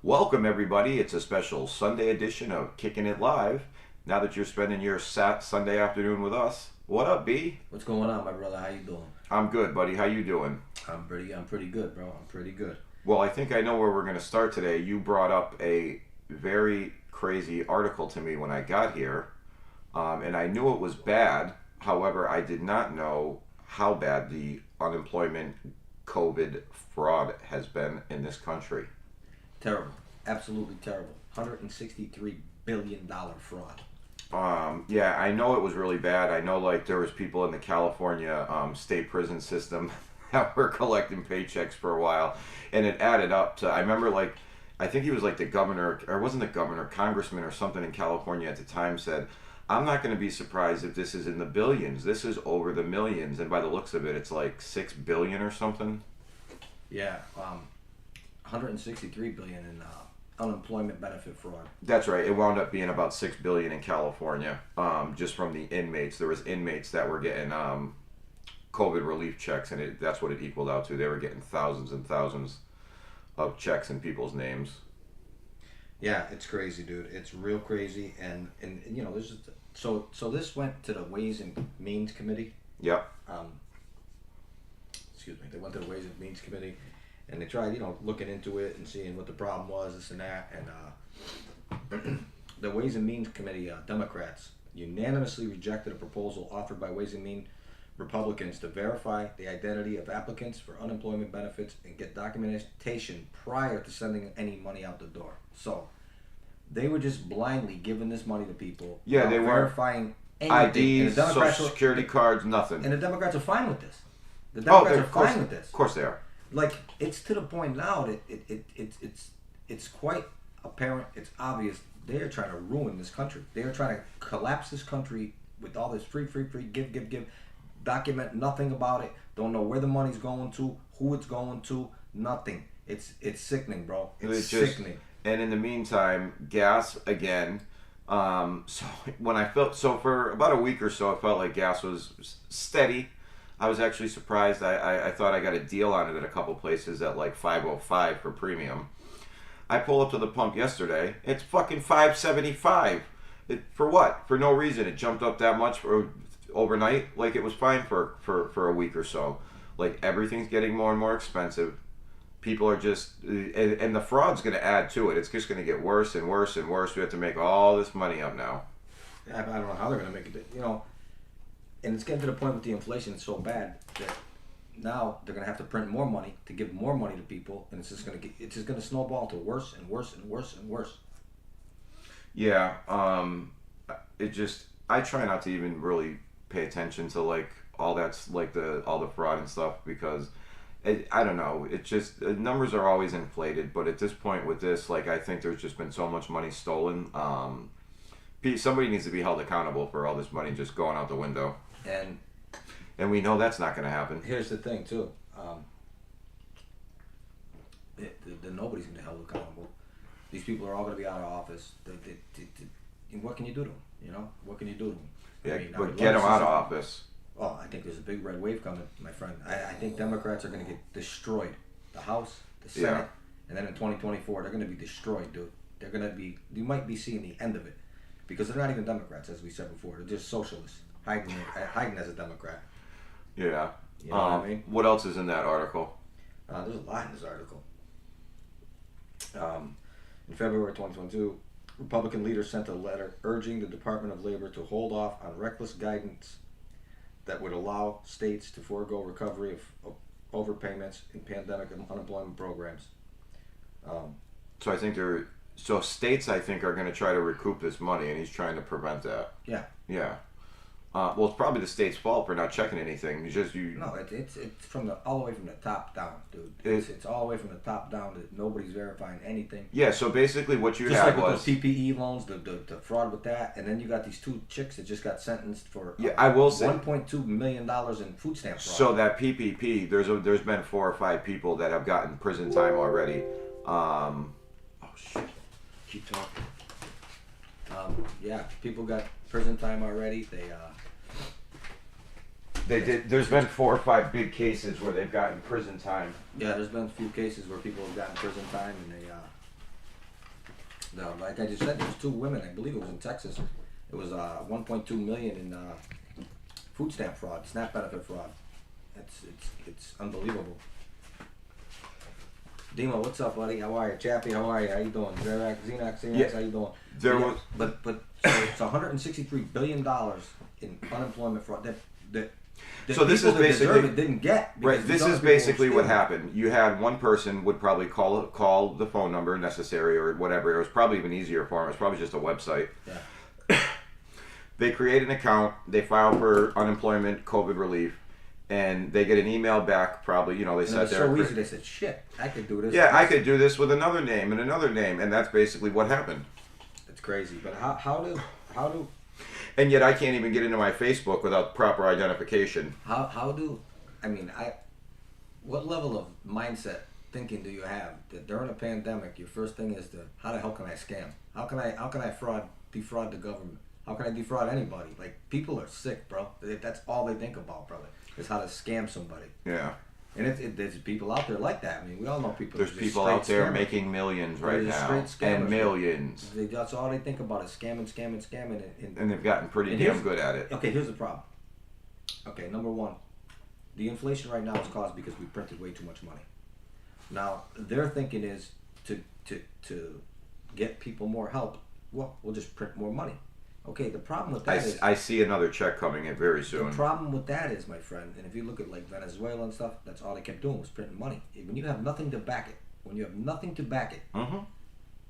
Welcome, everybody. It's a special Sunday edition of Kicking It Live. Now that you're spending your Sunday afternoon with us, what up, B? What's going on, my brother? How you doing? I'm good, buddy. How you doing? I'm pretty good, bro. I'm pretty good. Well, I think I know where we're going to start today. You brought up a very crazy article to me when I got here, and I knew it was bad. However, I did not know how bad the unemployment COVID fraud has been in this country. Terrible. Absolutely terrible. $163 billion fraud. Yeah, I know it was really bad. I know, like, there was people in the California state prison system that were collecting paychecks for a while, and it added up to. I remember, like, I think he was like the governor, or wasn't the governor, congressman or something in California at the time said, "I'm not going to be surprised if this is in the billions. This is over the millions." And by the looks of it, it's like 6 billion or something. Yeah, 163 billion in unemployment benefit fraud. That's right. It wound up being about 6 billion in California, just from the inmates. There was inmates that were getting COVID relief checks, and that's what it equaled out to. They were getting thousands and thousands of checks in people's names. Yeah, it's crazy, dude. It's real crazy, and you know, this is so this went to the Ways and Means Committee. Yep. Excuse me. They went to the Ways and Means Committee, and they tried, you know, looking into it and seeing what the problem was, this and that, and the Ways and Means Committee Democrats unanimously rejected a proposal offered by Ways and Means Republicans to verify the identity of applicants for unemployment benefits and get documentation prior to sending any money out the door. So they were just blindly giving this money to people. Yeah, they weren't verifying anything. IDs, social security cards, nothing. And the Democrats are fine with this. The Democrats are fine with this. Of course they are. Like, it's to the point now that it's quite apparent, it's obvious they're trying to ruin this country. They're trying to collapse this country with all this free, give. Document nothing about it. Don't know where the money's going to, who it's going to, nothing. It's sickening, bro. It's sickening. And in the meantime, gas again. So when for about a week or so, it felt like gas was steady. I was actually surprised. I thought I got a deal on it at a couple places at like $5.05 for premium. I pull up to the pump yesterday. It's fucking $5.75. For what? For no reason. It jumped up that much for overnight. Like, it was fine for a week or so. Like, everything's getting more and more expensive. People are just, and the fraud's going to add to it. It's just going to get worse and worse and worse. We have to make all this money up now. I don't know how they're going to make it. You know, and it's getting to the point with the inflation so bad that now they're going to have to print more money to give more money to people, and it's just going to snowball to worse and worse and worse and worse. Yeah, I try not to even really pay attention to like all that's like all the fraud and stuff, because I don't know, it just, the numbers are always inflated. But at this point with this, like, I think there's just been so much money stolen. Somebody needs to be held accountable for all this money just going out the window, and we know that's not going to happen. Here's the thing too, nobody's going to be held accountable. These people are all going to be out of office. What can you do to them? You know, what can you do to them? Yeah, I mean, but get them out of office. Oh, I think there's a big red wave coming, my friend. I think Democrats are going to get destroyed. The House, the Senate, and then in 2024, they're going to be destroyed, dude. They're going to be, you might be seeing the end of it. Because they're not even Democrats, as we said before. They're just socialists, hiding as a Democrat. Yeah. You know what I mean? What else is in that article? There's a lot in this article. In February 2022, Republican leaders sent a letter urging the Department of Labor to hold off on reckless guidance that would allow states to forego recovery of overpayments in pandemic and unemployment programs. So I think states, I think, are going to try to recoup this money, and he's trying to prevent that. Yeah. Yeah. Well, it's probably the state's fault for not checking anything. No, it's from all the way from the top down, dude. It's all the way from the top down that nobody's verifying anything. Yeah. So basically, what you just had like was with those PPE loans, the fraud with that, and then you got these two chicks that just got sentenced for I will say $1.2 million in food stamp fraud. So that PPP, there's been 4 or 5 people that have gotten prison time already. Oh shit! Keep talking. Yeah, people got prison time already. They did. There's been 4 or 5 big cases where they've gotten prison time. Yeah, there's been a few cases where people have gotten prison time, and No, like I just said, there's 2 women. I believe it was in Texas. It was 1.2 million in food stamp fraud, SNAP benefit fraud. It's unbelievable. Demo, what's up, buddy? How are you? Chappie, how are you? How you doing? Xerox, how you doing? But so it's $163 billion in unemployment fraud that so this is basically it didn't get. Right. This is basically what happened. You had one person would probably call the phone number necessary or whatever. It was probably even easier for them. It was probably just a website. Yeah. They create an account. They file for unemployment, COVID relief, and they get an email back. Probably, they and said it was so easy. They said, "Shit, I could do this." Yeah, I could do this with another name and another name, and that's basically what happened. It's crazy, but how do and yet I can't even get into my Facebook without proper identification. What level of mindset thinking do you have that during a pandemic your first thing is how the hell can I scam? How can I defraud the government? How can I defraud anybody? Like, people are sick, bro. That's all they think about, brother, is how to scam somebody. Yeah. And there's people out there like that. I mean, we all know people. There's people out there making millions right now, and millions. That's all they think about is scamming, and they've gotten pretty damn good at it. Okay, here's the problem. Okay, number one, the inflation right now is caused because we printed way too much money. Now their thinking is to get people more help. Well, we'll just print more money. Okay, the problem with that is... I see another check coming in very soon. The problem with that is, my friend, and if you look at like Venezuela and stuff, that's all they kept doing was printing money. When you have nothing to back it, mm-hmm.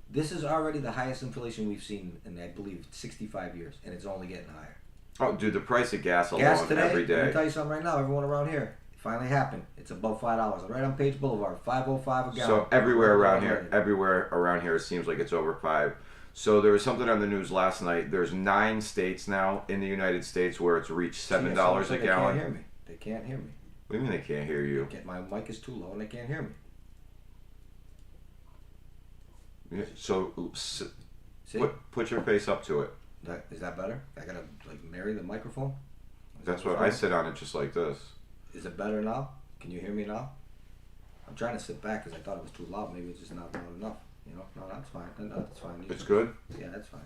This is already the highest inflation we've seen in, I believe, 65 years, and it's only getting higher. Oh, dude, the price of gas alone today, every day. Let me tell you something right now, everyone around here, it finally happened. It's above $5. Right on Page Boulevard, $5.05 a gallon. So everywhere around here, it seems like it's over $5. So there was something on the news last night. There's 9 states now in the United States where it's reached $7 a gallon. They can't hear me. They can't hear me. What do you mean they can't hear you? My mic is too low and they can't hear me. Yeah, so put your face up to it. Is that better? I gotta marry the microphone? That's what I sit on it just like this. Is it better now? Can you hear me now? I'm trying to sit back because I thought it was too loud. Maybe it's just not loud enough. No, that's fine. That's fine. It's good? Yeah, that's fine.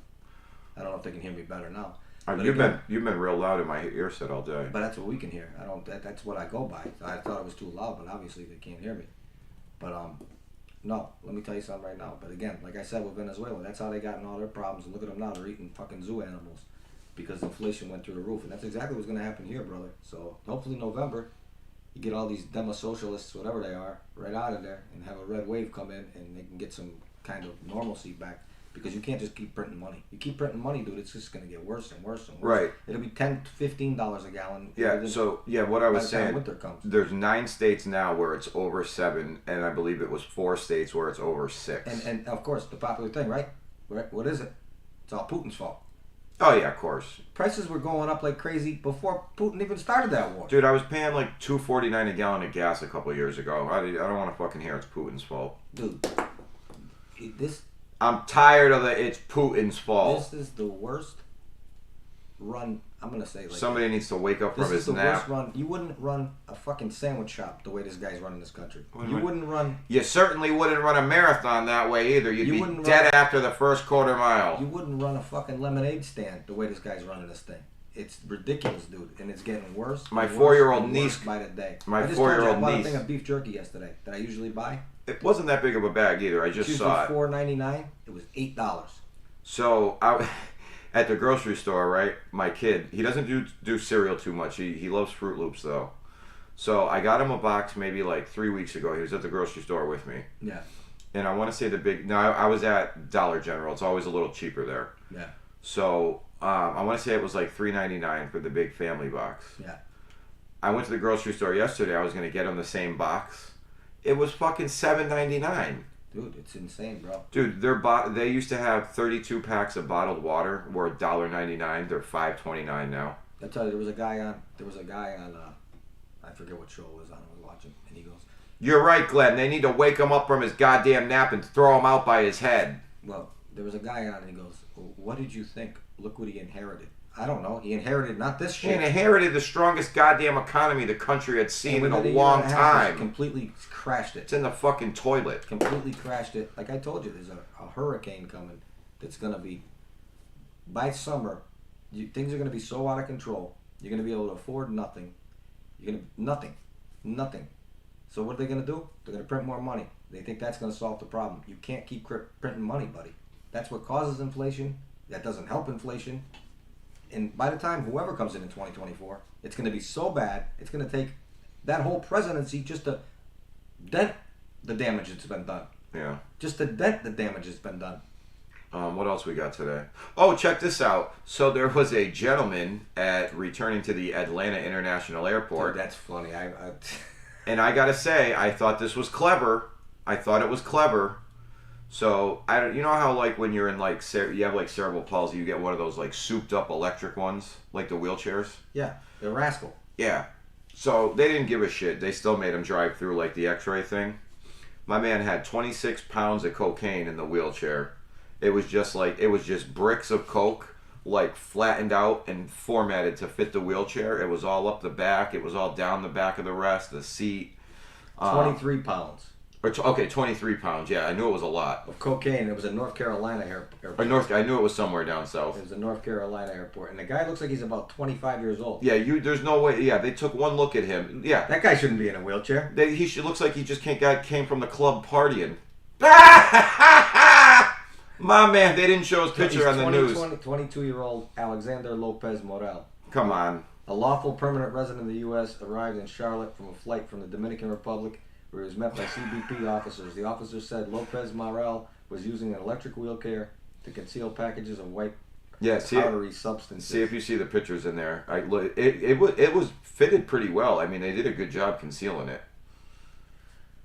I don't know if they can hear me better now. You've been real loud in my ear set all day. But that's what we can hear. That's what I go by. I thought it was too loud, but obviously they can't hear me. But no, let me tell you something right now. But again, like I said with Venezuela, that's how they got in all their problems. And look at them now; they're eating fucking zoo animals because inflation went through the roof. And that's exactly what's going to happen here, brother. So hopefully November, you get all these demo socialists, whatever they are, right out of there, and have a red wave come in, and they can get some kind of normalcy back, because you can't just keep printing money. You keep printing money, dude, it's just going to get worse and worse and worse. Right. It'll be $10 to $15 a gallon. Yeah, what I was saying, winter comes. There's 9 states now where it's over 7, and I believe it was 4 states where it's over 6. And of course, the popular thing, right? What is it? It's all Putin's fault. Oh, yeah, of course. Prices were going up like crazy before Putin even started that war. Dude, I was paying like $2.49 a gallon of gas a couple of years ago. I don't want to fucking hear it's Putin's fault. Dude, I'm tired of it's Putin's fault. This is the worst run. I'm gonna say somebody needs to wake up from his nap. Worst run. You wouldn't run a fucking sandwich shop the way this guy's running this country. Wouldn't run. You certainly wouldn't run a marathon that way either. You'd be dead after the first quarter mile. You wouldn't run a fucking lemonade stand the way this guy's running this thing. It's ridiculous, dude, and it's getting worse. My 4-year-old niece by the day. My 4-year-old niece. I bought a thing of beef jerky yesterday that I usually buy. It wasn't that big of a bag either. I just saw it. $4.99. It was $8. So at the grocery store, right? My kid, he doesn't do cereal too much. He loves Fruit Loops though. So I got him a box maybe like 3 weeks ago. He was at the grocery store with me. Yeah. And I want to say I was at Dollar General. It's always a little cheaper there. Yeah. So I want to say it was like $3.99 for the big family box. Yeah. I went to the grocery store yesterday. I was going to get him the same box. It was fucking $7.99. Dude, it's insane, bro. Dude, they used to have 32 packs of bottled water were $1.99. They're $5.29 now. I tell you, there was a guy on. I forget what show it was on. I was watching, and he goes, "You're right, Glenn. They need to wake him up from his goddamn nap and throw him out by his head." Well, there was a guy on, and he goes, "What did you think? Look what he inherited." I don't know. He inherited not this He shit. inherited the strongest goddamn economy the country had seen in a long time. Completely crashed it. It's in the fucking toilet. Completely crashed it. Like I told you, there's a hurricane coming that's going to be, by summer, things are going to be so out of control. You're going to be able to afford nothing. Nothing. So what are they going to do? They're going to print more money. They think that's going to solve the problem. You can't keep printing money, buddy. That's what causes inflation. That doesn't help inflation. And by the time whoever comes in 2024, it's going to be so bad, it's going to take that whole presidency just to dent the damage that's been done. Yeah. Just to dent the damage that's been done. What else we got today? Oh, check this out. So there was a gentleman returning to the Atlanta International Airport. Dude, that's funny. And I gotta say, I thought this was clever. I thought it was clever. So you know how like when you're in like you have like cerebral palsy, you get one of those like souped up electric ones, like the wheelchairs. Yeah, they're rascal. Yeah. So they didn't give a shit. They still made him drive through like the X-ray thing. My man had 26 pounds of cocaine in the wheelchair. It was just bricks of coke, like flattened out and formatted to fit the wheelchair. It was all up the back. It was all down the back of the rest, the seat. 23 pounds. 23 pounds. Yeah, I knew it was a lot. Of cocaine. It was a North Carolina airport. I knew it was somewhere down south. It was a North Carolina airport. And the guy looks like he's about 25 years old. Yeah, there's no way. Yeah, they took one look at him. Yeah. That guy shouldn't be in a wheelchair. Looks like he just came from the club partying. My man, they didn't show his picture on the news. 22-year-old Alexander Lopez Morel. Come on. A lawful permanent resident of the U.S. arrived in Charlotte from a flight from the Dominican Republic where he was met by CBP officers. The officers said Lopez Morel was using an electric wheelchair to conceal packages of white powdery substances. See if you see the pictures in there. It was fitted pretty well. I mean, they did a good job concealing it.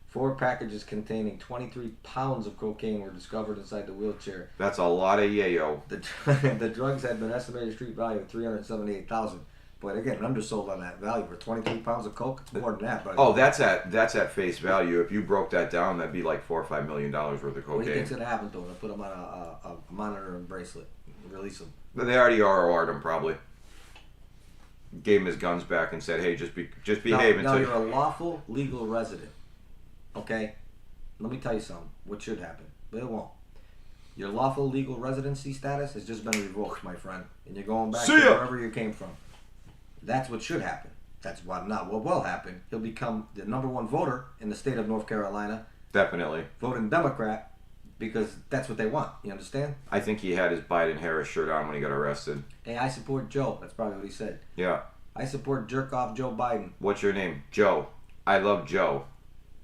4 packages containing 23 pounds of cocaine were discovered inside the wheelchair. That's a lot of yayo. The drugs had been estimated street value of $378,000. But again, undersold on that value for 23 pounds of coke. It's more than that, buddy. Oh, that's at face value. If you broke that down, that'd be like $4 or $5 million worth of cocaine. What do you think's gonna happen to him? They'll put him on a monitor and bracelet, and release him. They already ROR'd him probably. Gave him his guns back and said, "Hey, just behave." Now you're a lawful legal resident. Okay, let me tell you something. What should happen, but it won't. Your lawful legal residency status has just been revoked, my friend, and you're going back to wherever you came from. That's what should happen. That's not what will happen. He'll become the #1 voter in the state of North Carolina. Definitely. Voting Democrat because that's what they want. You understand? I think he had his Biden-Harris shirt on when he got arrested. Hey, I support Joe. That's probably what he said. Yeah. I support jerk-off Joe Biden. What's your name? Joe. I love Joe.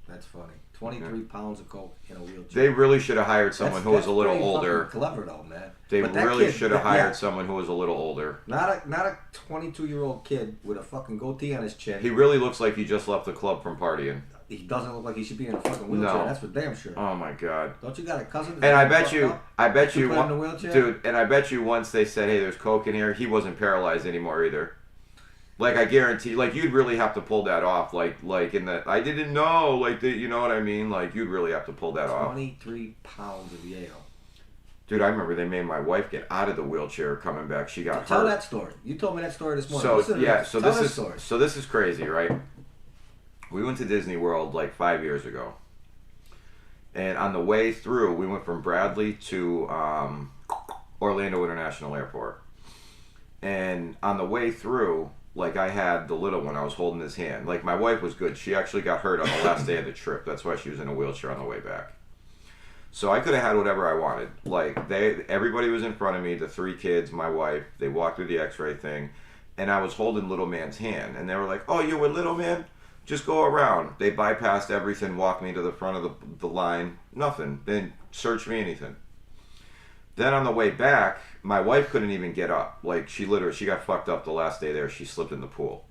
That's funny. 23 pounds of coke in a wheelchair. They really should have hired someone who was a little older. Clever though, man. They really should have hired someone who was a little older. Not a 22-year-old kid with a fucking goatee on his chin. He really looks like he just left the club from partying. He doesn't look like he should be in a fucking wheelchair. No. That's for damn sure. Oh my god. Don't you got a cousin? And I bet you, dude. And I bet you once they said, "Hey, there's coke in here," he wasn't paralyzed anymore either. Like I guarantee, like you'd really have to pull that off. Like in the, I didn't know, like you know what I mean? Like you'd really have to pull that off. 23 pounds of yayo. Dude, I remember they made my wife get out of the wheelchair coming back. She got hurt. Tell that story. You told me that story this morning. So this is crazy, right? We went to Disney World like 5 years ago, and on the way through, we went from Bradley to Orlando International Airport, and on the way through, like I had the little one, I was holding his hand. Like my wife was good. She actually got hurt on the last day of the trip. That's why she was in a wheelchair on the way back. So I could have had whatever I wanted. Like everybody was in front of me, the 3 kids, my wife, they walked through the x-ray thing, and I was holding little man's hand, and they were like, "Oh, you're with little man? Just go around." They bypassed everything, walked me to the front of the line, nothing. They didn't search me, anything. Then on the way back, my wife couldn't even get up. Like she got fucked up the last day there. She slipped in the pool,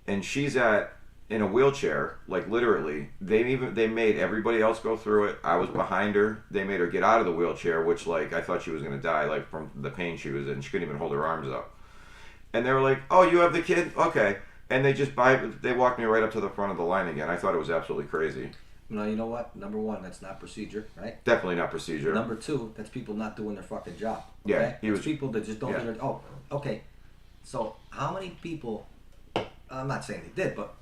and she's in a wheelchair. Like literally, they made everybody else go through it. I was behind her. They made her get out of the wheelchair, which like I thought she was gonna die, like from the pain she was in. She couldn't even hold her arms up. And they were like, "Oh, you have the kid? Okay." And they walked me right up to the front of the line again. I thought it was absolutely crazy. No, you know what? #1, that's not procedure, right? Definitely not procedure. #2, that's people not doing their fucking job. Okay? Yeah, It's people that just don't do their... Oh, okay. So how many people? I'm not saying they did, but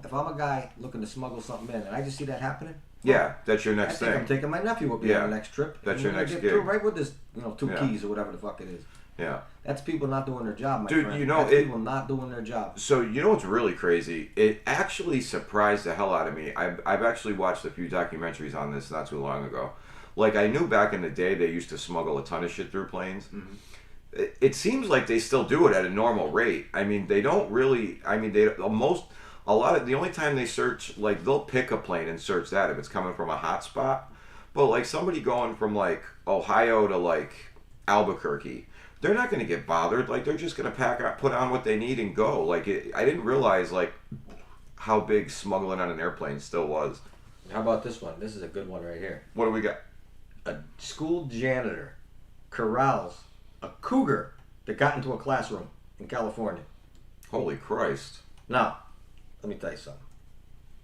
if I'm a guy looking to smuggle something in and I just see that happening, Yeah, that's your I next think thing. I'm taking my nephew with me on the next trip. That's and your we're next gonna gig. get through right with this, 2 Yeah. keys or whatever the fuck it is. Yeah. That's people not doing their job, my Dude, friend. you know, That's people not doing their job. So you know what's really crazy? It actually surprised the hell out of me. I've actually watched a few documentaries on this not too long ago. Like I knew back in the day they used to smuggle a ton of shit through planes. Mm-hmm. It seems like they still do it at a normal rate. I mean, they don't really. I mean, the only time they search, like they'll pick a plane and search that if it's coming from a hot spot. But like somebody going from like Ohio to like Albuquerque, they're not going to get bothered. Like they're just going to put on what they need and go. Like I didn't realize like how big smuggling on an airplane still was. How about this one? This is a good one right here. What do we got? A school janitor corrals a cougar that got into a classroom in California. Holy Christ. Now, let me tell you something.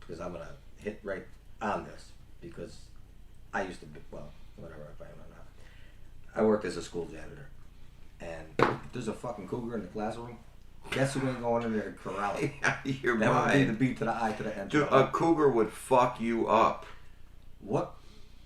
Because I'm going to hit right on this. Because I used to be, well, whatever, if I am or not. I worked as a school janitor. And if there's a fucking cougar in the classroom, guess who ain't going in there to corral it? Your That would be mind. the B to the I to the N. Dude, a cougar would fuck you up. What?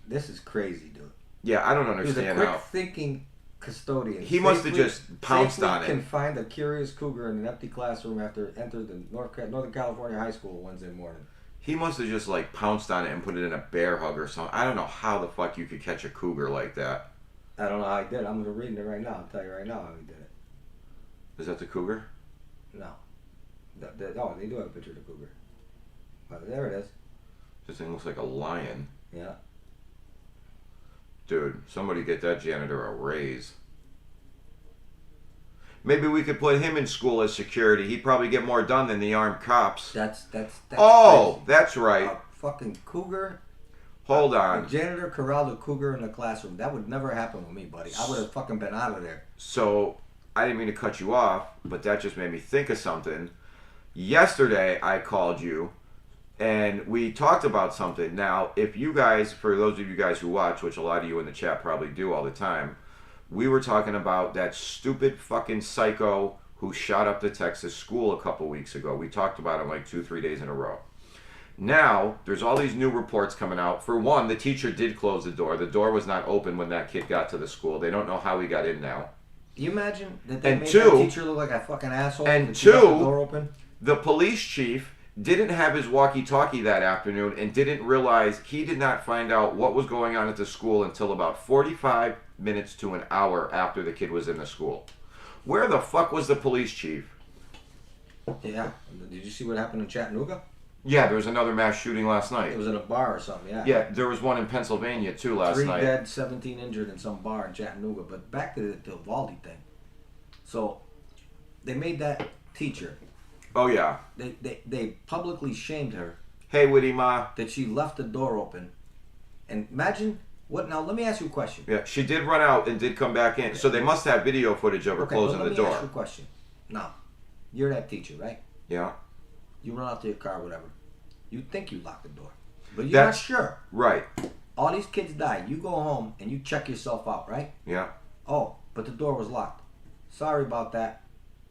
This is crazy, dude. Yeah, I don't He's a understand quick how. thinking custodian. He must have just pounced on Can it. find a curious cougar in an empty classroom after it entered the Northern California high school Wednesday morning. He must have just like pounced on it and put it in a bear hug or something. I don't know how the fuck you could catch a cougar like that. I don't know how he did it. I'm reading it right now. I'll tell you right now how he did it. Is that the cougar? No. Oh, they do have a picture of the cougar. But there it is. This thing looks like a lion. Yeah. Dude, somebody get that janitor a raise. Maybe we could put him in school as security. He'd probably get more done than the armed cops. That's Oh, crazy. that's right. A fucking cougar. Hold A on. janitor corralled a cougar in the classroom. That would never happen with me, buddy. I would have fucking been out of there. So, I didn't mean to cut you off, but that just made me think of something. Yesterday, I called you, and we talked about something. Now, if you guys, for those of you guys who watch, which a lot of you in the chat probably do all the time, we were talking about that stupid fucking psycho who shot up the Texas school a couple weeks ago. We talked about him like 2-3 days in a row. Now, there's all these new reports coming out. For one, the teacher did close the door. The door was not open when that kid got to the school. They don't know how he got in now. Can you imagine that they And made two- that teacher look like a fucking asshole? and that she left two- the door open? The police chief didn't have his walkie-talkie that afternoon and didn't realize he did not find out what was going on at the school until about 45 minutes to an hour after the kid was in the school. Where the fuck was the police chief? Yeah. Did you see what happened in Chattanooga? Yeah, there was another mass shooting last night. It was in a bar or something, yeah. Yeah, there was one in Pennsylvania too last 3 night. dead, 17 injured in some bar in Chattanooga. But back to the Valdi thing. So, they made that teacher. Oh yeah. They publicly shamed her Hey, Witty Ma. that she left the door open. And imagine what. Now, let me ask you a question. Yeah, she did run out and did come back in. So they must have video footage of her closing let the me ask door. you a question. Now, you're that teacher, right? Yeah. You run out to your car, whatever. You think you locked the door, but you're That's- not sure. Right. All these kids die. You go home and you check yourself out, right? Yeah. Oh, but the door was locked. Sorry about that.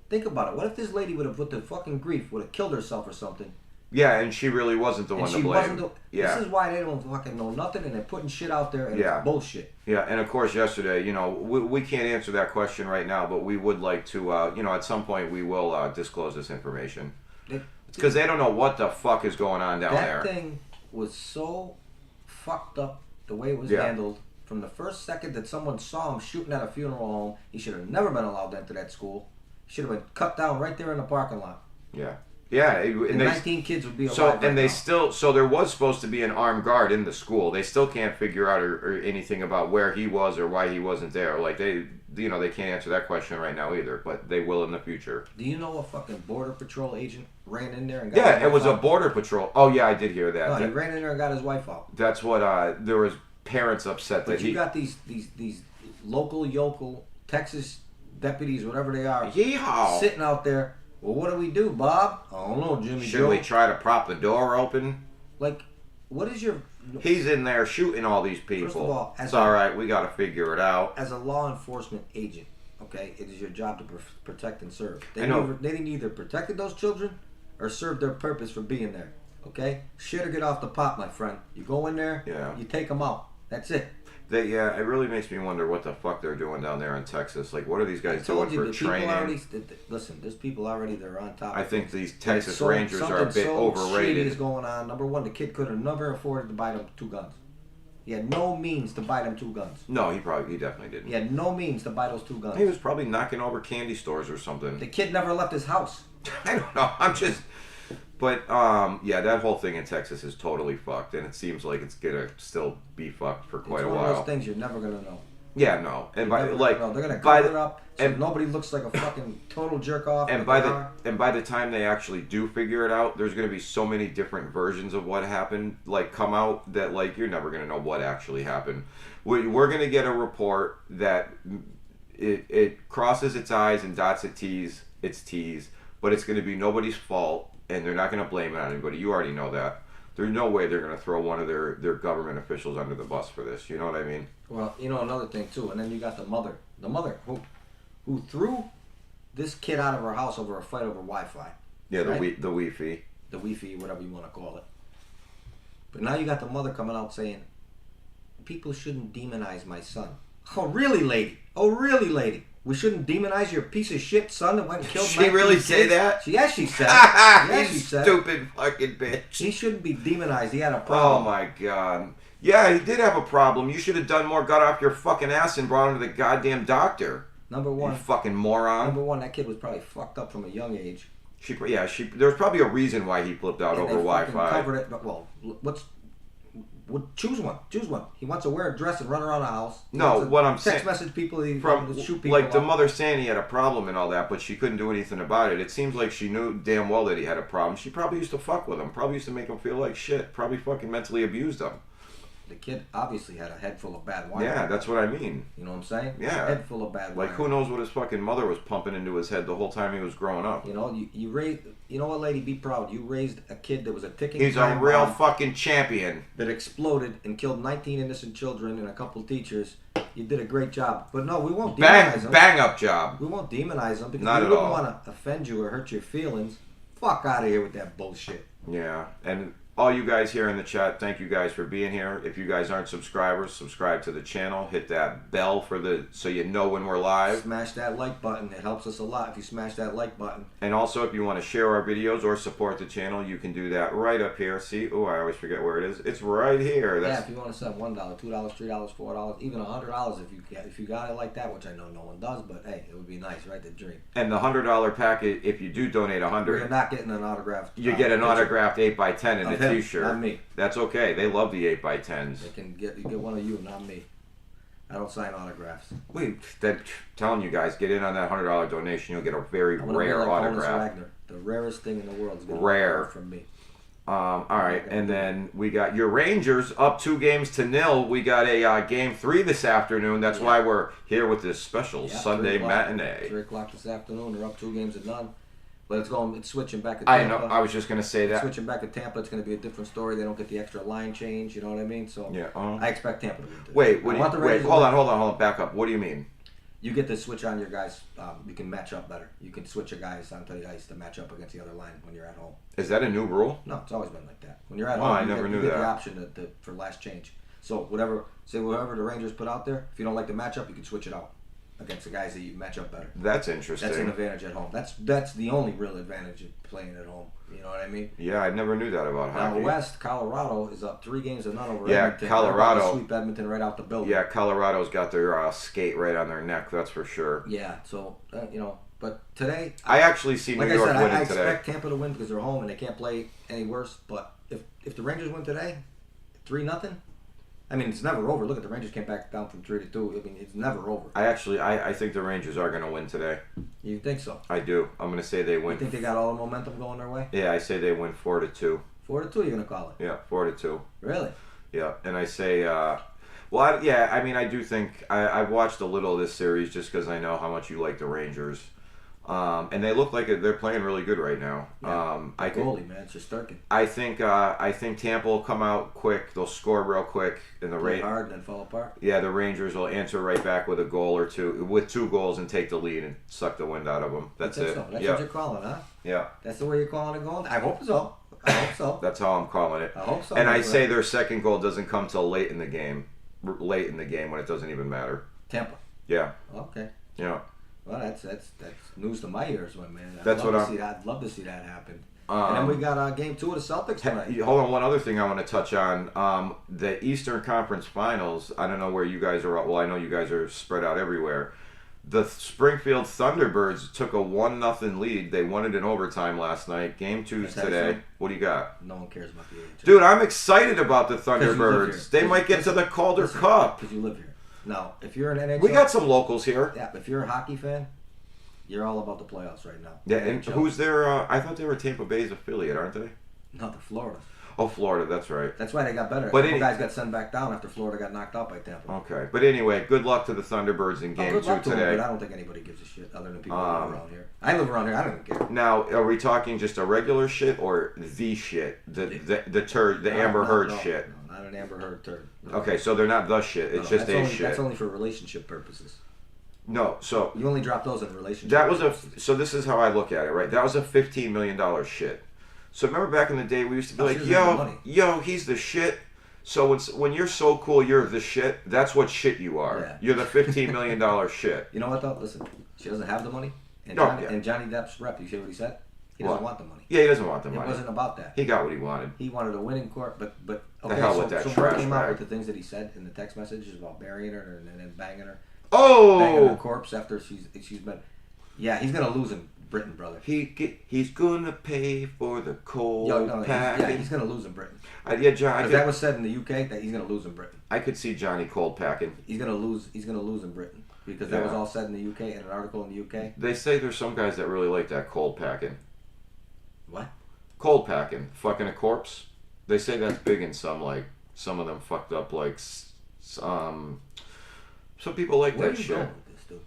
Think about it. What if this lady would have put the fucking grief, would have killed herself or something? Yeah, and she really wasn't the And one she to blame. wasn't the, Yeah. This is why they don't fucking know nothing and they're putting shit out there and Yeah. it's bullshit. Yeah, and of course, yesterday, we can't answer that question right now, but we would like to, at some point, we will disclose this information. Because they don't know what the fuck is going on down there. That thing was so fucked up the way it was Yeah. handled. From the first second that someone saw him shooting at a funeral home, he should have never been allowed to enter that school. He should have been cut down right there in the parking lot. Yeah. Yeah. And And they, 19 kids would be alive so, right and they now. still, so there was supposed to be an armed guard in the school. They still can't figure out or anything about where he was or why he wasn't there. Like, they can't answer that question right now either, but they will in the future. Do you know a fucking Border Patrol agent ran in there and got Yeah, his it was wife a out? border patrol. Oh, yeah, I did hear that. No, he ran in there and got his wife out. That's what, there was parents upset But that you he... got these local, yokel, Texas deputies, whatever they are, Yeehaw! sitting out there. Well, what do we do, Bob? I don't know, Jimmy Should Joe. we try to prop the door open? Like, what is your... He's in there shooting all these people. First of all, it's all right. We got to figure it out. As a law enforcement agent, Okay, it is your job to protect and serve. I know. They either protected those children or served their purpose for being there. Okay, shit or get off the pot, my friend. You go in there, you take them out. That's it. It really makes me wonder what the fuck they're doing down there in Texas. Like, what are these guys doing for training? Listen, there's people already that are on top. I think these Texas Rangers are a bit overrated. Something is going on. Number one, the kid could have never afforded to buy them 2 guns. He had no means to buy them 2 guns. No, he definitely didn't. He had no means to buy those 2 guns. He was probably knocking over candy stores or something. The kid never left his house. I don't know. But that whole thing in Texas is totally fucked, and it seems like it's gonna still be fucked for quite a while. It's one of those things you're never gonna know. Yeah, no, and they're gonna cover it up so nobody looks like a fucking total jerk off. And by the time they actually do figure it out, there's gonna be so many different versions of what happened, like come out that like you're never gonna know what actually happened. We're gonna get a report that it crosses its I's and dots its T's, but it's gonna be nobody's fault. And they're not going to blame it on anybody. You already know that. There's no way they're going to throw one of their government officials under the bus for this. You know what I mean? Well, another thing too. And then you got the mother who threw this kid out of her house over a fight over Wi-Fi. Yeah, right? the Wi-Fi. The Wi-Fi, whatever you want to call it. But now you got the mother coming out saying, people shouldn't demonize my son. Oh, really, lady? Oh, really, lady? We shouldn't demonize your piece of shit son that went and killed. She really say that? Yes, she said. Yes, she said. Stupid fucking bitch. He shouldn't be demonized. He had a problem. Oh my god. Yeah, he did have a problem. You should have done more. Got off your fucking ass and brought him to the goddamn doctor. Number one. You fucking moron. Number one, that kid was probably fucked up from a young age. There's probably a reason why he flipped out over Wi-Fi. Covered it. Well, choose one. Choose one. He wants to wear a dress and run around the house. What I'm saying. Text message people. Shoot people. Like the mother saying he had a problem and all that, but she couldn't do anything about it. It seems like she knew damn well that he had a problem. She probably used to fuck with him. Probably used to make him feel like shit. Probably fucking mentally abused him. The kid obviously had a head full of bad wine. Yeah, that's what I mean. You know what I'm saying? Yeah. A head full of bad wine. Like who knows what his fucking mother was pumping into his head the whole time he was growing up. You raised. You know what, lady? Be proud. You raised a kid that was a ticking. He's a real fucking champion. That exploded and killed 19 innocent children and a couple teachers. You did a great job. But no, we won't demonize them. Bang up job. We won't demonize them because we wouldn't want to offend you or hurt your feelings. Fuck out of here with that bullshit. Yeah, and all you guys here in the chat, thank you guys for being here. If you guys aren't subscribers, subscribe to the channel. Hit that bell so you know when we're live. Smash that like button. It helps us a lot if you smash that like button. And also, if you want to share our videos or support the channel, you can do that right up here. See? Oh, I always forget where it is. It's right here. If you want to send $1, $2, $3, $4, even $100 if you got it like that, which I know no one does, but hey, it would be nice, right? The dream. And the $100 packet, if you do donate $100, you're not getting an autographed. You get an autographed 8x10 in a t-shirt. Not me. That's okay. They love the 8x10s. They can get one of you, not me. I don't sign autographs. Telling you guys, get in on that $100 donation. You'll get a very rare autograph. The rarest thing in the world is rare from me. All right, and then we got your Rangers up 2-0. We got a game 3 this afternoon. That's why we're here with this special Sunday matinee. 3 o'clock this afternoon. They're up 2-0. But it's switching back to Tampa. I know. I was just going to say that. Switching back to Tampa, it's going to be a different story. They don't get the extra line change. You know what I mean? So I expect Tampa to win. Wait, hold on. Back up. What do you mean? You get to switch on your guys. You can match up better. You can switch your guys onto the ice to match up against the other line when you're at home. Is that a new rule? No, it's always been like that. When you're at home, I never knew that. You get the option for last change. So whatever the Rangers put out there, if you don't like the matchup, you can switch it out against the guys that you match up better. That's interesting. That's an advantage at home. That's the only real advantage of playing at home. You know what I mean? Yeah, I never knew that about hockey. Now West, Colorado is up 3-0 over Edmonton. Colorado sweep Edmonton right out the building. Yeah, Colorado's got their skate right on their neck. That's for sure. Yeah, so but today I actually see New York winning today. I expect Tampa to win because they're home and they can't play any worse. But if the Rangers win today, 3-0. I mean, it's never over. Look at the Rangers came back down from 3-2. I mean, it's never over. I think the Rangers are going to win today. You think so? I do. I'm going to say they win. You think they got all the momentum going their way? Yeah, I say they win 4-2. 4-2, you're going to call it? Yeah, 4-2. Really? Yeah, and I say, I do think I've watched a little of this series just because I know how much you like the Rangers. And they look like they're playing really good right now. Yeah. Goalie, man, it's just Sturkin. I think Tampa will come out quick. They'll score real quick, and Play hard and then fall apart. Yeah, the Rangers will answer right back with a goal or two, with 2 goals, and take the lead and suck the wind out of them. That's it. So. That's what you're calling, huh? Yeah. That's the way you're calling it going. I hope so. I hope so. That's how I'm calling it. I hope so. And I say their second goal doesn't come till late in the game when it doesn't even matter. Tampa. Yeah. Okay. Yeah. Well, that's news to my ears, man. I'd love to see that happen. And then we got game 2 of the Celtics tonight. Hold on, one other thing I want to touch on. The Eastern Conference Finals, I don't know where you guys are at. Well, I know you guys are spread out everywhere. The Springfield Thunderbirds took a 1-0 lead. They won it in overtime last night. Game 2's today. What do you got? No one cares about the AHL. Dude, I'm excited about the Thunderbirds. They might get to the Calder Cup. Because you live here. Now, if you're an NHL... We got some locals here. Yeah, if you're a hockey fan, you're all about the playoffs right now. Yeah, and who's their... I thought they were Tampa Bay's affiliate, aren't they? No, they're Florida. Oh, Florida, that's right. That's why they got better. But guys got sent back down after Florida got knocked out by Tampa. Okay, but anyway, good luck to the Thunderbirds in Game 2 today. today. But I don't think anybody gives a shit other than people who live around here. I live around here. I don't care. Now, are we talking just a regular shit or the shit? The turd, the Amber Heard shit? No, not an Amber Heard turd. No. Okay, so they're not the shit. It's just a shit. That's only for relationship purposes. No, so... You only drop those in relationship purposes. So this is how I look at it, right? That was a $15 million shit. So remember back in the day, we used to be like, yo, he's the shit. So when you're so cool, you're the shit. That's what shit you are. Yeah. You're the $15 million shit. You know what though? Listen, she doesn't have the money. And Johnny Depp's rep, you see what he said? He doesn't want the money. Yeah, he doesn't want the money. It wasn't about that. He got what he wanted. He wanted a win in court, but okay. The hell with that so trash what came out bag. with the things that he said in the text messages about burying her and then banging her. Oh! Banging her corpse after she's been. Yeah, he's gonna lose in Britain, brother. He's gonna pay for the cold packing. He's gonna lose in Britain. John. That was said in the UK that he's gonna lose in Britain. I could see Johnny cold packing. He's gonna lose in Britain because that was all said in the UK in an article in the UK. They say there's some guys that really like that cold packing. What? Cold packing, fucking a corpse. They say that's big in some of them fucked up some people like Where that shit. Going with this, dude?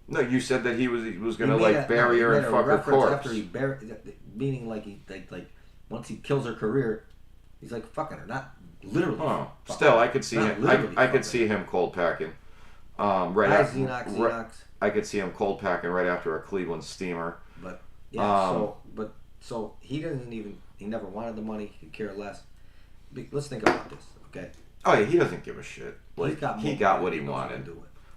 No, you said that he was gonna bury her and fuck her corpse. After he meaning like once he kills her career, he's like fucking her, not literally. Oh, still, I could see him. I could see him cold packing. Right after Xenox. I could see him cold packing right after a Cleveland steamer. But yeah, so he doesn't even. He never wanted the money. He could care less. Let's think about this, okay? Oh yeah, he doesn't give a shit. He got what he wanted.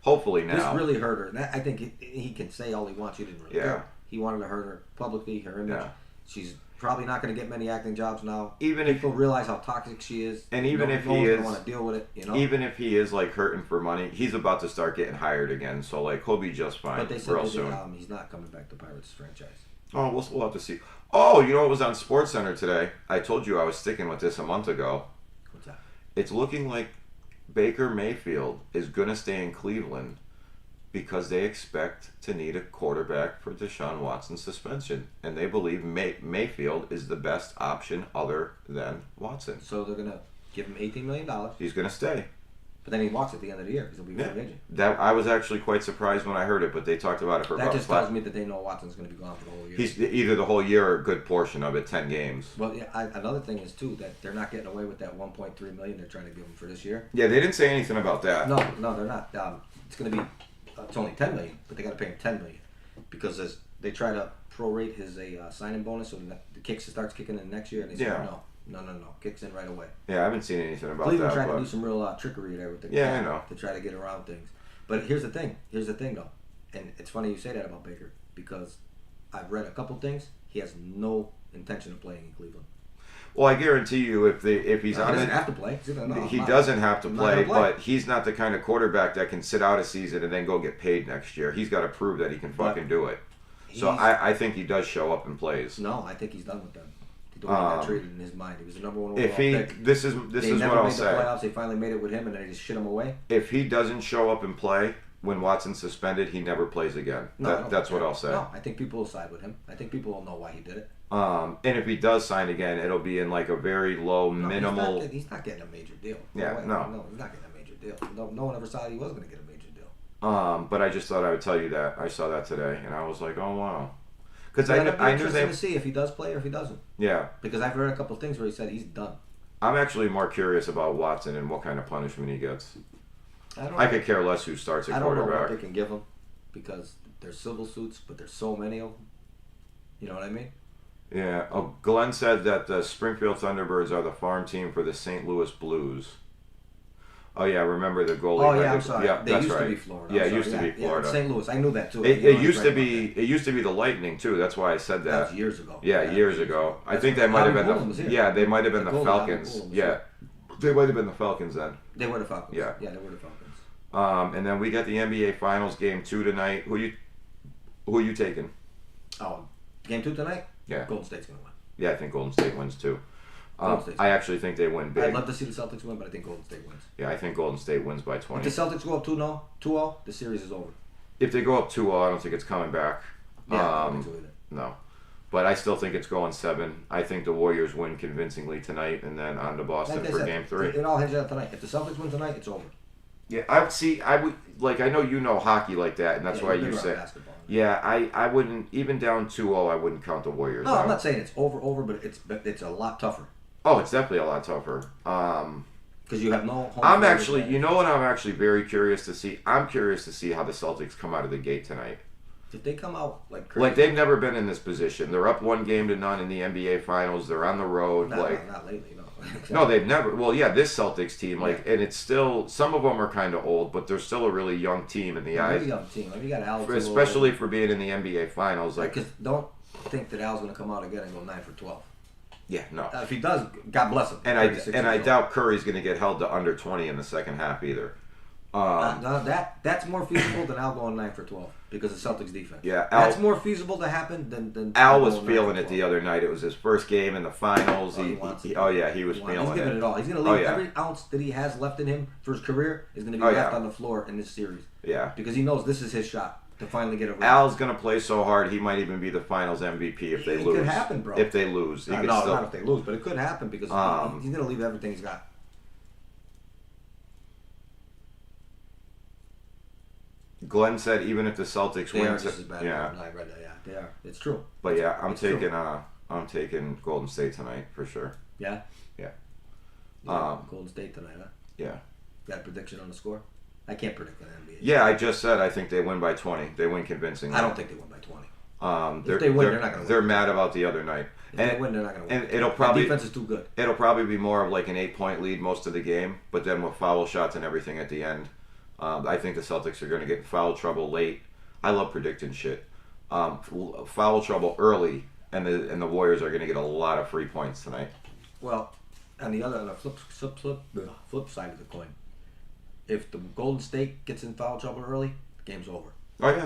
Hopefully now. This really hurt her. I think he can say all he wants. You didn't really care. He wanted to hurt her publicly, her image. Yeah. She's probably not going to get many acting jobs now. Even if people realize how toxic she is, and even if he is, want to deal with it. Even if he is hurting for money, he's about to start getting hired again. So he'll be just fine. But they said soon. He's not coming back to Pirates franchise. Oh, we'll have to see. Oh, you know what was on SportsCenter today? I told you I was sticking with this a month ago. What's that? It's looking like Baker Mayfield is going to stay in Cleveland because they expect to need a quarterback for Deshaun Watson's suspension. And they believe Mayfield is the best option other than Watson. So they're going to give him $18 million. He's going to stay. But then he walks at the end of the year because he'll be free agent. That I was actually quite surprised when I heard it, but they talked about it for about 5 That just tells me that they know Watson's going to be gone for the whole year. He's either the whole year or a good portion of it, 10 games. Well, yeah, another thing is, too, that they're not getting away with that $1.3 million they're trying to give him for this year. Yeah, they didn't say anything about that. No, they're not. It's going to be, it's only $10 million, but they got to pay him $10 million because they try to prorate his signing bonus so the starts kicking in next year, and they say no. No. Kicks in right away. Yeah, I haven't seen anything about Cleveland that. Cleveland tried to do some real trickery there with the I know. To try to get around things. But here's the thing, though. And it's funny you say that about Baker because I've read a couple things. He has no intention of playing in Cleveland. Well, I guarantee you if he's on it... He doesn't have to play. He doesn't have to play, but he's not the kind of quarterback that can sit out a season and then go get paid next year. He's got to prove that he can fucking do it. So I think he does show up and plays. No, I think he's done with them. The way he got treated in his mind. He was the number one overall pick. This is what I'll say. They never made the playoffs. They finally made it with him, and then they just shit him away. If he doesn't show up and play when Watson's suspended, he never plays again. That's what I'll say. No, I think people will side with him. I think people will know why he did it. And if he does sign again, it'll be in a very low, minimal... He's not getting a major deal. Yeah, no, he's not getting a major deal. No one ever saw he was going to get a major deal. But I just thought I would tell you that. I saw that today, and I was like, oh, wow. Because It'd I be knew interesting they... to see if he does play or if he doesn't. Yeah. Because I've heard a couple of things where he said he's done. I'm actually more curious about Watson and what kind of punishment he gets. I I could care less who starts at quarterback. I don't know what they can give him because there's civil suits, but there's so many of them. You know what I mean? Yeah. Oh, Glenn said that the Springfield Thunderbirds are the farm team for the St. Louis Blues. Oh yeah, remember the goalie? Oh yeah, I'm sorry. Yeah, they that's used right. to be Florida. Yeah, it used to be Florida. Yeah, St. Louis. I knew that too. It used to be. It used to be the Lightning too. That's why I said that. That was years ago. Yeah, years ago. I think they might have been the. Yeah, they might have been the Falcons. Yeah, they might have been the Falcons then. They were the Falcons. Yeah, they were the Falcons. And then we got the NBA Finals game 2 tonight. Who are you taking? Oh, game 2 tonight. Yeah, Golden State's gonna win. Yeah, I think Golden State wins too. I actually think they win big. I'd love to see the Celtics win, but I think Golden State wins. Yeah, I think Golden State wins by 20. If the Celtics go up 2-0, the series is over. If they go up 2-0, I don't think it's coming back. Yeah, I don't think so either. No. But I still think it's going 7. I think the Warriors win convincingly tonight and then on to Boston for game 3. It all hinges on tonight. If the Celtics win tonight, it's over. Yeah, I would like. I know you know hockey like that, and that's why you say. Yeah, I wouldn't even down 2-0. I wouldn't count the Warriors. No, I'm not saying it's over, but it's a lot tougher. Oh, it's definitely a lot tougher. Because you have no home. I'm actually, you know what? I'm actually very curious to see. I'm curious to see how the Celtics come out of the gate tonight. If they come out like crazy, like they've never been in this position. They're up 1-0 in the NBA Finals. They're on the road. Not lately, no. No, they've never. Well, yeah, this Celtics team, and it's still. Some of them are kind of old, but they're still a really young team in the eyes. Really young team. Like you got Al, especially for being in the NBA Finals. Like, because don't think that Al's going to come out again and go 9 for 12. Yeah, no. If he does, God bless him. And I doubt Curry's going to get held to under 20 in the second half either. No, that's more feasible than Al going 9 for 12 because the Celtics defense. Yeah, that's more feasible to happen than Al was feeling it the other night. It was his first game in the finals. He was feeling it. He's giving it all. He's going to leave every ounce that he has left in him for his career is going to be left on the floor in this series. Yeah, because he knows this is his shot to finally get over. Al's going to play so hard he might even be the Finals MVP if they lose. It could happen, bro. If they lose, not if they lose, but it could happen because he's going to leave everything he's got. Glenn said even if the Celtics win, they are just as bad. Yeah, I read that. Yeah, they are. It's true. But yeah, I'm taking Golden State tonight for sure. Yeah. Yeah. Golden State tonight, huh? Yeah. Got a prediction on the score? I can't predict the NBA. Yeah, I just said I think they win by 20. They win convincingly. I don't think they win by 20. If they win, they're not going to win. They're mad about the other night. If they win, they're not going to win. And it'll probably the defense is too good. It'll probably be more of like an 8-point lead most of the game, but then with foul shots and everything at the end. I think the Celtics are going to get in foul trouble late. I love predicting shit. Foul trouble early, and the Warriors are going to get a lot of free points tonight. Well, on the flip side of the coin, if the Golden State gets in foul trouble early, the game's over. Oh yeah,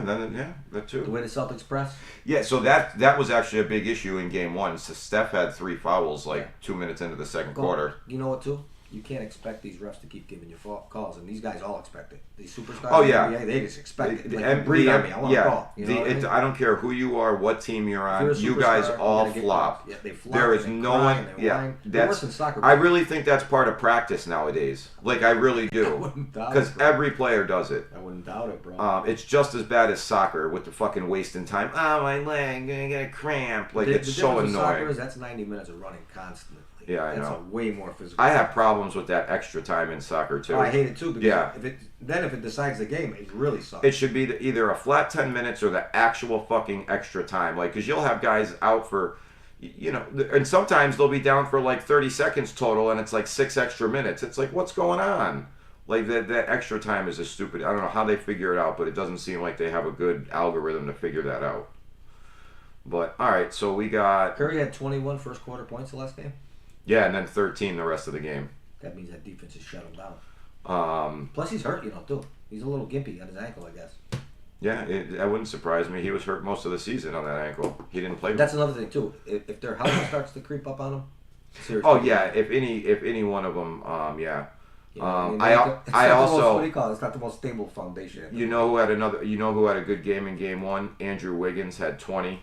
that too. The way the Celtics press. Yeah, so that was actually a big issue in Game 1. So Steph had 3 fouls 2 minutes into the second quarter. You know what too? You can't expect these refs to keep giving you calls, and these guys all expect it. These superstars, oh yeah, in the NBA, they just expect it. Like, breathe on me, I want a call. You know I don't care who you are, what team you're on. You guys all flop. Yeah, they flop. There is no one. Yeah, that's worse than soccer. I really think that's part of practice nowadays. Like I really do, because every player does it. I wouldn't doubt it, bro. It's just as bad as soccer with the fucking wasting time. Oh, my leg, I'm gonna get a cramp. Like it's so annoying. Soccer is that's 90 minutes of running constantly. Yeah, I know. That's a way more physical. I have problems with that extra time in soccer too. Oh, I hate it too because if it decides the game, it really sucks. It should be either a flat 10 minutes or the actual fucking extra time. Like, because you'll have guys out for, and sometimes they'll be down for like 30 seconds total, and it's like 6 extra minutes. It's like, what's going on? Like that extra time is a stupid. I don't know how they figure it out, but it doesn't seem like they have a good algorithm to figure that out. But all right, so we got Curry had 21 first quarter points the last game. Yeah, and then 13 the rest of the game. That means that defense has shut him down. Plus, he's hurt, too. He's a little gimpy on his ankle, I guess. Yeah, that wouldn't surprise me. He was hurt most of the season on that ankle. He didn't play. That's another thing, too. If their health starts to creep up on him, seriously. Oh, yeah. If any one of them, yeah. I also. What do you call it? It's not the most stable foundation. You know who had a good game in Game 1? Andrew Wiggins had 20.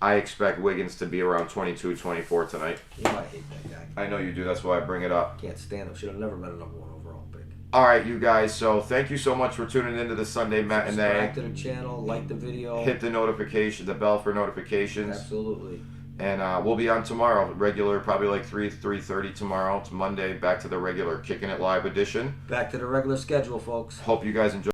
I expect Wiggins to be around 22, 24 tonight. I hate that guy. I know you do. That's why I bring it up. Can't stand him. Should have never been a number 1 overall pick. All right, you guys. So thank you so much for tuning into the Sunday Matinee. Subscribe to the channel, like the video, hit the notification, the bell for notifications. Absolutely. And we'll be on tomorrow, regular, probably like 3:30 tomorrow. It's Monday, back to the regular Kicking It Live edition. Back to the regular schedule, folks. Hope you guys enjoy.